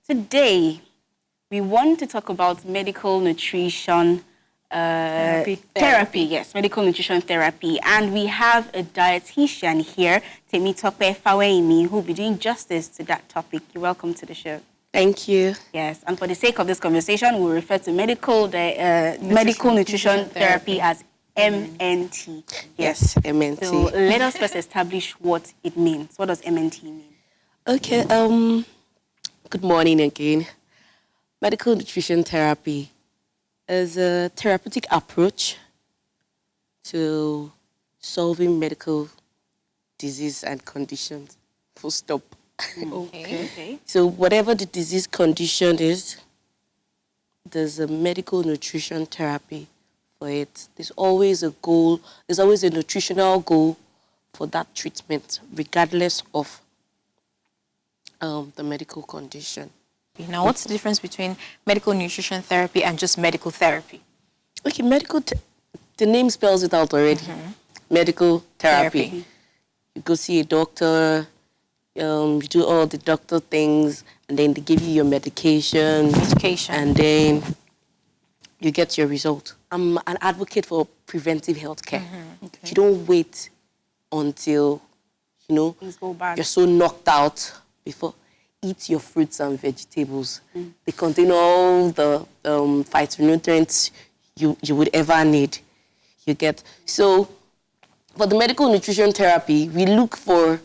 Today, we want to talk about medical nutrition therapy. Yes, medical nutrition therapy. And we have a dietitian here, Temitope Faweimi, who will be doing justice to that topic. You're welcome to the show. Thank you. Yes, and for the sake of this conversation, we'll refer to medical nutrition therapy as MNT. Yes, MNT. So let us first establish what it means. What does MNT mean? Okay, good morning again. Medical nutrition therapy is a therapeutic approach to solving medical disease and conditions. Full stop. Okay. So whatever the disease condition is, there's a medical nutrition therapy for it. There's always a goal, there's always a nutritional goal for that treatment, regardless of the medical condition. Now, what's the difference between medical nutrition therapy and just medical therapy? Okay, the name spells it out already. Medical therapy. You go see a doctor, you do all the doctor things, and then they give you your medication. And then you get your result. I'm an advocate for preventive health care. Okay. You don't wait until, things go bad. You're so knocked out before. Eat your fruits and vegetables. They contain all the phytonutrients you would ever need. You get. So for the medical nutrition therapy, we look for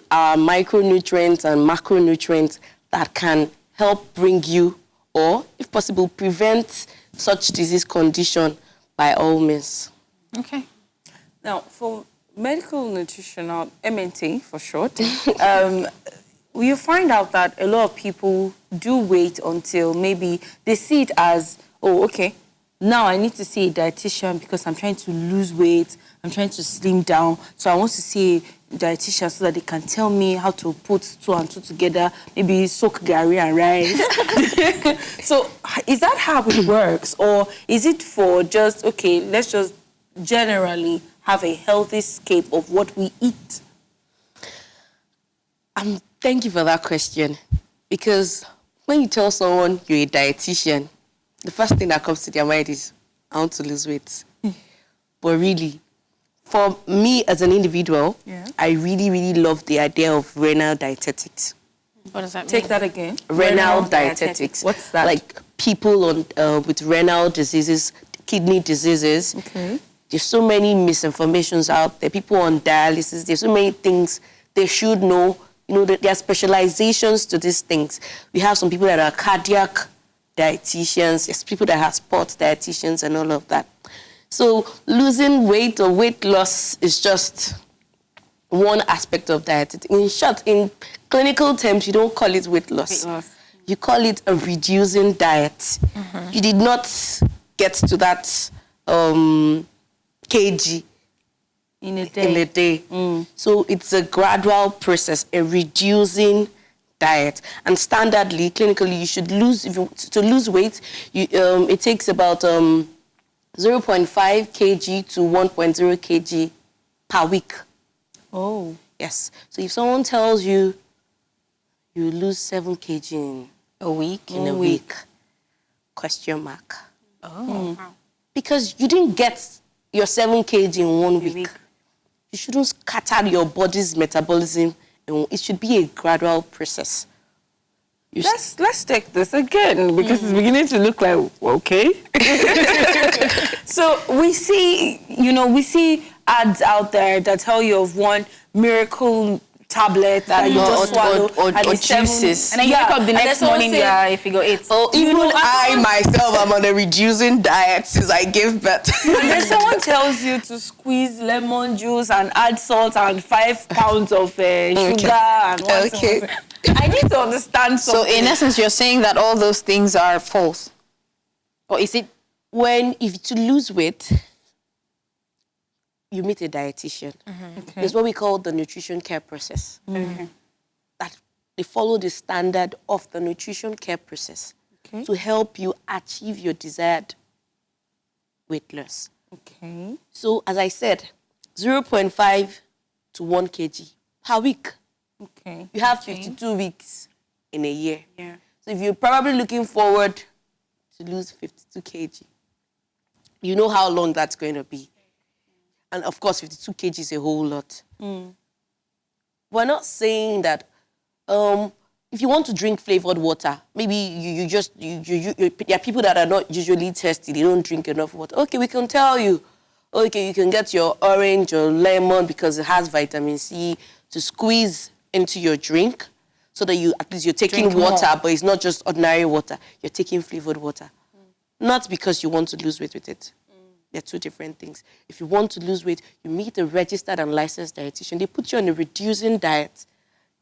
our micronutrients and macronutrients that can help bring you, or if possible, prevent such disease condition by all means. Okay. Now, for medical nutritional, MNT for short, you find out that a lot of people do wait until maybe they see it as, oh, okay, now I need to see a dietitian because I'm trying to lose weight, I'm trying to slim down, so I want to see a dietitian so that they can tell me how to put two and two together, maybe soak gari and rice. So is that how it works? Or is it for just, okay, let's just generally have a healthy scape of what we eat? Thank you for that question. Because when you tell someone you're a dietitian, the first thing that comes to their mind is, I want to lose weight. But really, for me as an individual, I really, really love the idea of renal dietetics. What does that mean? Take that again. Renal dietetics. What's that? Like people with renal diseases, kidney diseases. Okay. There's so many misinformations out there. People on dialysis, there's so many things they should know. There are specializations to these things. We have some people that are cardiac dietitians. There's people that have sports dietitians and all of that. So losing weight or weight loss is just one aspect of diet. In short, in clinical terms, you don't call it weight loss. You call it a reducing diet. You did not get to that kg in a day. So it's a gradual process, a reducing diet. And standardly, clinically, you should to lose weight, it takes about 0.5 kg to 1.0 kg per week. Oh. Yes. So if someone tells you you lose 7 kg in a week, a week, question mark. Oh. Because you didn't get your 7 kg in 1 week. You shouldn't scatter your body's metabolism. It should be a gradual process. Let's take this again because it's beginning to look like, okay. So we see ads out there that tell you of one miracle tablet that you just swallow or juices. And then you wake up the next morning, you figure 8. Oh, even I myself am on a reducing diet since I gave birth. And then someone tells you to squeeze lemon juice and add salt and 5 pounds of sugar and one thing. I need to understand something. So in essence, you're saying that all those things are false? Or is it? If to lose weight, you meet a dietitian. Okay. It's what we call the nutrition care process. That they follow the standard of the nutrition care process to help you achieve your desired weight loss. Okay. So, as I said, 0.5 to 1 kg per week. Okay. You have 52 weeks in a year. Yeah. So if you're probably looking forward to lose 52 kg, you know how long that's going to be. And of course, 52 kg is a whole lot. We're not saying that if you want to drink flavored water, maybe there are people that are not usually thirsty, they don't drink enough water. Okay, we can tell you, okay, you can get your orange or lemon because it has vitamin C to squeeze into your drink so that at least you're taking Drink water, more. but it's not just ordinary water. You're taking flavored water. Not because you want to lose weight with it. They're two different things. If you want to lose weight, you meet a registered and licensed dietitian. They put you on a reducing diet,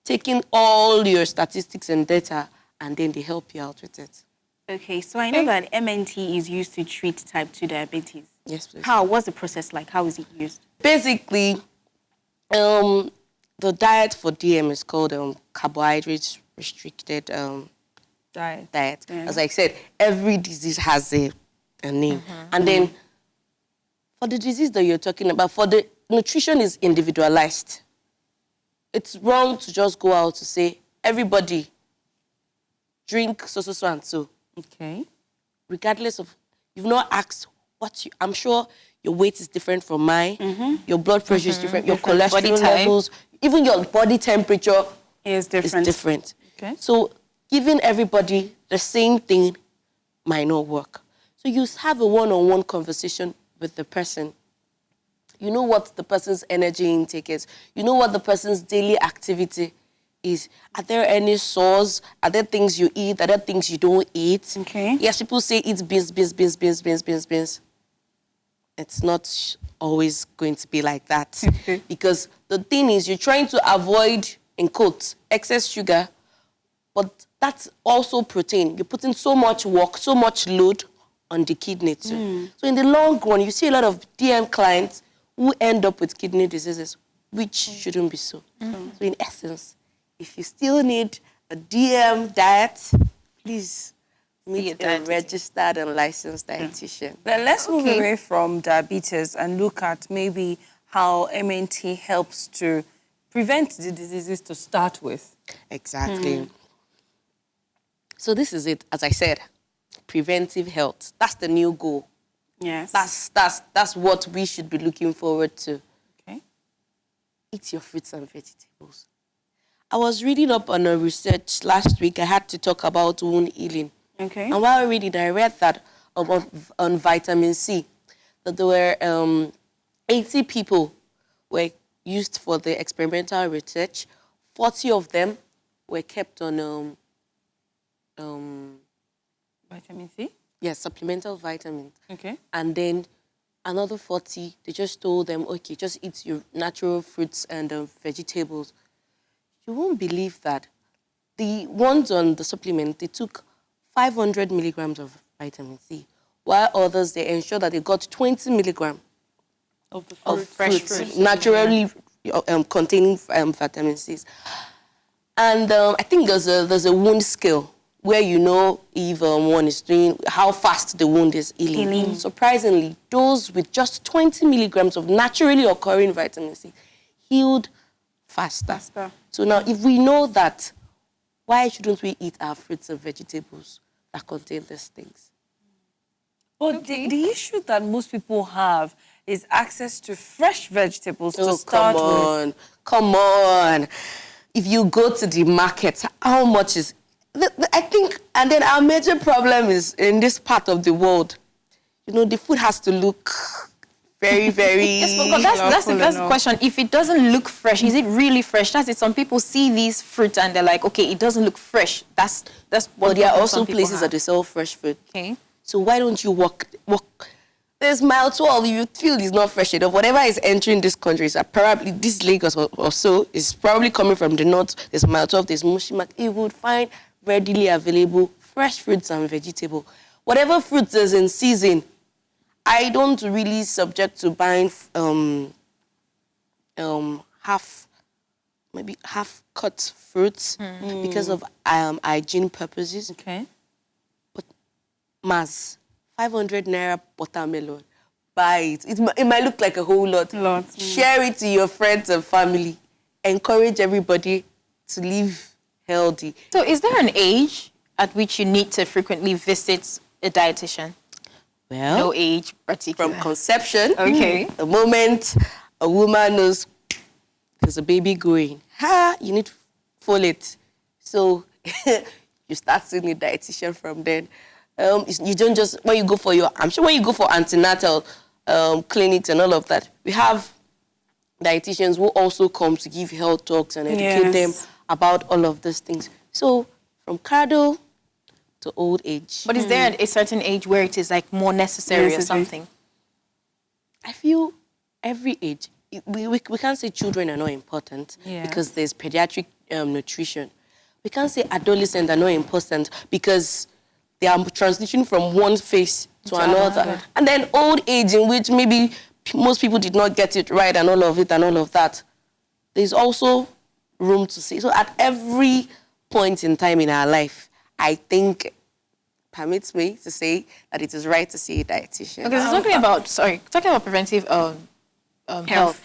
taking all your statistics and data, and then they help you out with it. Okay, so I know that MNT is used to treat type 2 diabetes. Yes, please. How? What's the process like? How is it used? Basically, the diet for DM is called carbohydrate restricted Diet. diet. Yeah. As I said, every disease has a name. And then for the disease that you're talking about, for the nutrition is individualized. It's wrong to just go out to say, everybody drink so, and so. Okay. Regardless of, you've not asked I'm sure your weight is different from mine, your blood pressure is different, your Different body cholesterol type. levels, even your body temperature It's is different. different. Okay. So giving everybody the same thing might not work. So you have a one-on-one conversation with the person. You know what the person's energy intake is. You know what the person's daily activity is. Are there any sores? Are there things you eat? Are there things you don't eat? Okay. Yes, people say eat beans. It's not always going to be like that. Because the thing is, you're trying to avoid, in quotes, excess sugar, but that's also protein. You're putting so much work, so much load on the kidney too. So in the long run, you see a lot of DM clients who end up with kidney diseases, which shouldn't be so. So in essence, if you still need a DM diet, please meet a registered and licensed dietitian. Then let's move away from diabetes and look at maybe how MNT helps to prevent the diseases to start with. Exactly. So this is it, as I said, preventive health. That's the new goal. Yes. That's what we should be looking forward to. Okay. Eat your fruits and vegetables. I was reading up on a research last week. I had to talk about wound healing. Okay. And while reading, I read that on vitamin C, that there were 80 people were used for the experimental research. 40 of them were kept on Vitamin C? yes, supplemental vitamins. Okay. And then another 40, they just told them, okay, just eat your natural fruits and vegetables. You won't believe that the ones on the supplement, they took 500 milligrams of vitamin C, while others, they ensured that they got 20 milligrams Of the of fresh fruits, fruits. naturally containing vitamin C. And I think there's a wound scale where you know if one is doing, how fast the wound is healing. Surprisingly, those with just 20 milligrams of naturally occurring vitamin C healed faster. So now, if we know that, why shouldn't we eat our fruits and vegetables that contain these things? But the issue that most people have is access to fresh vegetables to start with. Come on. If you go to the market, how much is... I think, and then our major problem is in this part of the world, you know, the food has to look very, very... But that's the question. If it doesn't look fresh, is it really fresh? That's it. Some people see these fruits and they're like, okay, it doesn't look fresh. That's But what there are some also people places have. that they sell fresh food. Okay. So why don't you walk? There's mile 12. If you feel it's not fresh enough, whatever is entering this country is probably this Lagos or so is probably coming from the north. There's mile 12. There's Mushimak. You would find readily available fresh fruits and vegetables. Whatever fruits is in season, I don't really subject to buying half cut fruits because of hygiene purposes. Okay. Mas, 500 naira watermelon. Buy it. It might look like a whole lot. Share it to your friends and family. Encourage everybody to live healthy. So is there an age at which you need to frequently visit a dietitian? Well, No age particular. from conception, Okay. the moment a woman knows there's a baby growing, you need folate. So you start seeing a dietitian from then. You don't just, when you go for I'm sure when you go for antenatal clinics and all of that, we have dietitians who also come to give health talks and educate them about all of these things. So from cradle to old age. But is there a certain age where it is like more necessary or something? I feel every age, we can't say children are not important because there's pediatric nutrition. We can't say adolescents are not important because they are transitioning from one phase to another. And then old age in which maybe most people did not get it right and all of it and all of that. There's also room to see. So at every point in time in our life, I think permits me to say that it is right to see a dietitian. Okay, so talking about preventive health,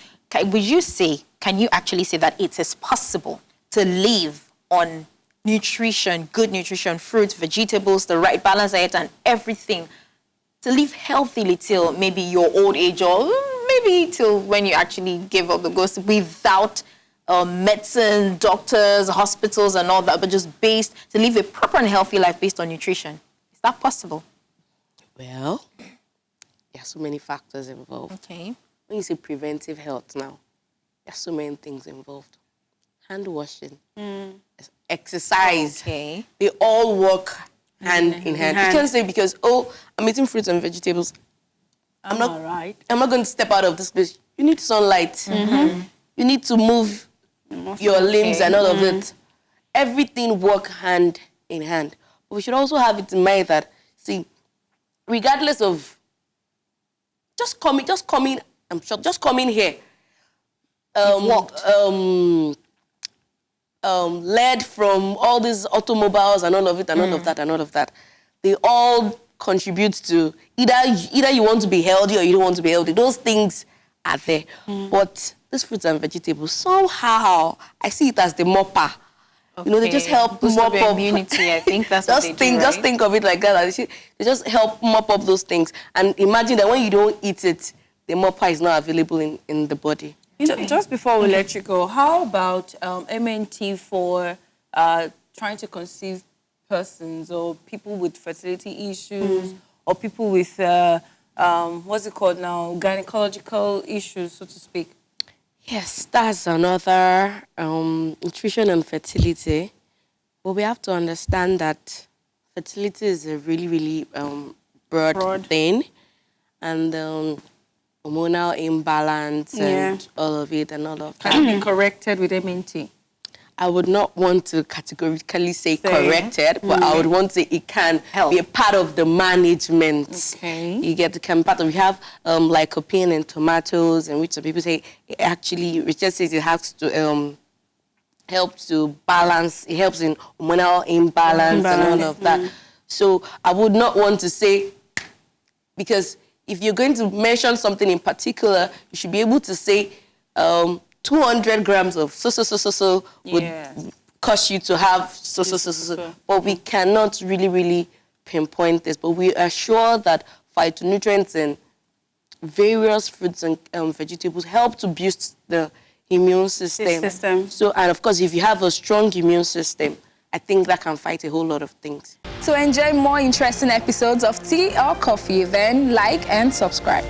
would you say, can you actually say that it is possible to live on nutrition, good nutrition, fruits, vegetables, the right balance diet and everything, to live healthily till maybe your old age or maybe till when you actually give up the ghost without medicine, doctors, hospitals and all that, but just to live a proper and healthy life based on nutrition? Is that possible? Well, there are so many factors involved. Okay. When you say preventive health now, there are so many things involved. Hand washing, exercise, they all work hand in hand. You can't say because, I'm eating fruits and vegetables, I'm not going to step out of this place. You need sunlight. You need to move your limbs and all of it. Everything work hand in hand. But we should also have it in mind that, see, regardless of just coming here, lead from all these automobiles and all of it and all of that and all of that, they all contribute to either you want to be healthy or you don't want to be healthy. Those things are there. But these fruits and vegetables, somehow, I see it as the mopper. Okay. You know, they just help mop up immunity. I think that's what they do, right? Just think of it like that. They just help mop up those things. And imagine that when you don't eat it, the mopper is not available in the body. Just before we let you go, how about MNT for trying to conceive persons or people with fertility issues or people with, what's it called now, gynecological issues, so to speak? Yes, that's another nutrition and fertility. But we have to understand that fertility is a really, really broad thing. And hormonal imbalance and all of it and all of that. Can it be corrected with MNT? I would not want to categorically say corrected, but I would want to say it can be a part of the management. Okay. You get the part of, we have lycopene in tomatoes, and which some people say it actually, research says it has to help to balance, it helps in hormonal imbalance and all of that. So I would not want to say, because if you're going to mention something in particular, you should be able to say 200 grams of so would cause you to have so. But we cannot really pinpoint this. But we are sure that phytonutrients in various fruits and vegetables help to boost the immune system. So, and of course, if you have a strong immune system, I think that can fight a whole lot of things. To enjoy more interesting episodes of Tea or Coffee, then like and subscribe.